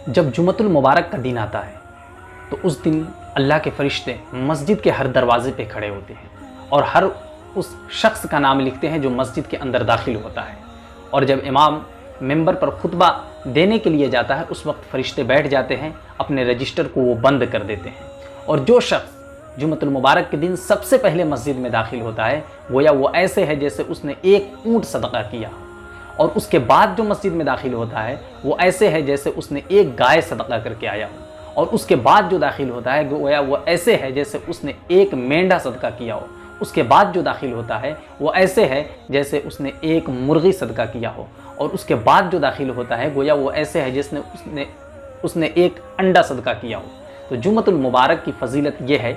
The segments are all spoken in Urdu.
جب جمعۃ المبارک کا دن آتا ہے تو اس دن اللہ کے فرشتے مسجد کے ہر دروازے پہ کھڑے ہوتے ہیں اور ہر اس شخص کا نام لکھتے ہیں جو مسجد کے اندر داخل ہوتا ہے۔ اور جب امام ممبر پر خطبہ دینے کے لیے جاتا ہے اس وقت فرشتے بیٹھ جاتے ہیں، اپنے رجسٹر کو وہ بند کر دیتے ہیں، اور جو شخص جمعۃ المبارک کے دن سب سے پہلے مسجد میں داخل ہوتا ہے گویا وہ ایسے ہے جیسے اس نے ایک اونٹ صدقہ کیا، اور اس کے بعد جو مسجد میں داخل ہوتا ہے وہ ایسے ہے جیسے اس نے ایک گائے صدقہ کر کے آیا ہو، اور اس کے بعد جو داخل ہوتا ہے گویا وہ ایسے ہے جیسے اس نے ایک مینڈھا صدقہ کیا ہو، اس کے بعد جو داخل ہوتا ہے وہ ایسے ہے جیسے اس نے ایک مرغی صدقہ کیا ہو، اور اس کے بعد جو داخل ہوتا ہے گویا وہ ایسے ہے جس نے اس نے ایک انڈا صدقہ کیا ہو۔ تو جمعۃ المبارک کی فضیلت یہ ہے،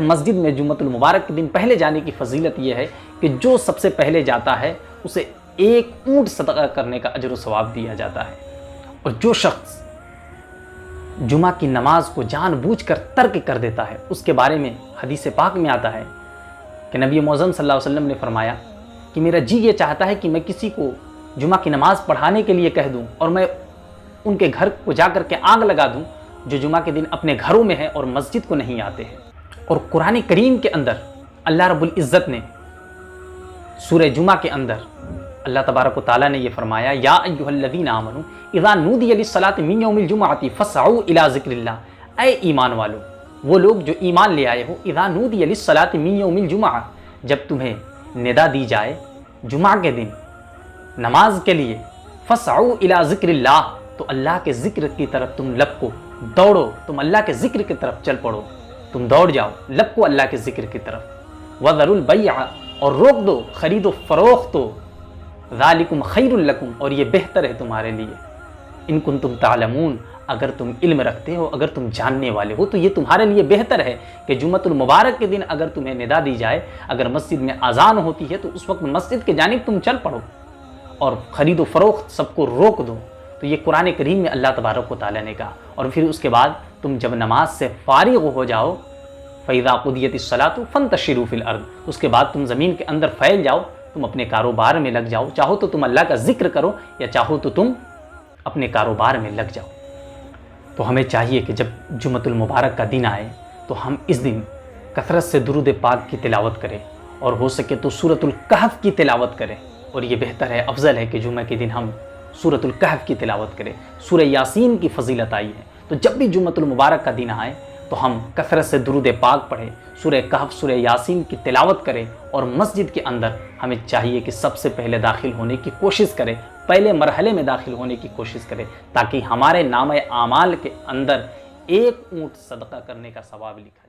مسجد میں جمعۃ المبارک کے دن پہلے جانے کی فضیلت یہ ہے کہ جو سب سے پہلے جاتا ہے اسے ایک اونٹ صدقہ کرنے کا اجر و ثواب دیا جاتا ہے، اور جو شخص جمعہ کی نماز کو جان بوجھ کر ترک کر دیتا ہے اس کے بارے میں حدیث پاک میں آتا ہے کہ نبی معظم صلی اللہ علیہ وسلم نے فرمایا کہ میرا جی یہ چاہتا ہے کہ میں کسی کو جمعہ کی نماز پڑھانے کے لیے کہہ دوں اور میں ان کے گھر کو جا کر کے آگ لگا دوں جو جمعہ کے دن اپنے گھروں میں ہیں اور مسجد کو نہیں آتے ہیں۔ اور قرآن کریم کے اندر اللہ رب العزت نے سورہ جمعہ کے اندر اللہ تبارک و تعالیٰ نے یہ فرمایا یا ایھا الذین آمنوا اذا نودی للصلاۃ من یوم الجمعۃ فاسعوا الی ذکر اللہ، اے ایمان والو، وہ لوگ جو ایمان لے آئے ہو، اذا نودی للصلاۃ من یوم الجمعہ، جب تمہیں ندا دی جائے جمعہ کے دن نماز کے لیے، فاسعوا الی ذکر اللہ، تو اللہ کے ذکر کی طرف تم لب کو دوڑو، تم اللہ کے ذکر کی طرف چل پڑو، تم دوڑ جاؤ لب کو اللہ کے ذکر کی طرف، وذروا البیع، اور روک دو خرید و فروخت، ذالکم خیر لکم، اور یہ بہتر ہے تمہارے لیے، ان کنتم تعلمون، اگر تم علم رکھتے ہو، اگر تم جاننے والے ہو تو یہ تمہارے لیے بہتر ہے کہ جمعۃ المبارک کے دن اگر تمہیں ندا دی جائے، اگر مسجد میں اذان ہوتی ہے تو اس وقت مسجد کے جانب تم چل پڑو اور خرید و فروخت سب کو روک دو۔ تو یہ قرآن کریم میں اللہ تبارک و تعالیٰ نے کہا، اور پھر اس کے بعد تم جب نماز سے فارغ ہو جاؤ، فَإِذَا قُضِيَتِ الصَّلَاةُ فَانتَشِرُوا فِي الْأَرْضِ، اس کے بعد تم زمین کے اندر پھیل جاؤ، تم اپنے کاروبار میں لگ جاؤ، چاہو تو تم اللہ کا ذکر کرو یا چاہو تو تم اپنے کاروبار میں لگ جاؤ۔ تو ہمیں چاہیے کہ جب جمعۃ المبارک کا دن آئے تو ہم اس دن کثرت سے درود پاک کی تلاوت کریں، اور ہو سکے تو سورۃ الکہف کی تلاوت کریں، اور یہ بہتر ہے، افضل ہے کہ جمعہ کے دن ہم سورۃ الکہف کی تلاوت کریں۔ سورہ یاسین کی فضیلت آئی ہے، تو جب بھی جمعۃ المبارک کا دن آئے تو ہم کثرت سے درود پاک پڑھیں، سورہ کہف، سورہ یاسین کی تلاوت کریں، اور مسجد کے اندر ہمیں چاہیے کہ سب سے پہلے داخل ہونے کی کوشش کریں، پہلے مرحلے میں داخل ہونے کی کوشش کریں، تاکہ ہمارے نامہ اعمال کے اندر ایک اونٹ صدقہ کرنے کا ثواب لکھا جائے۔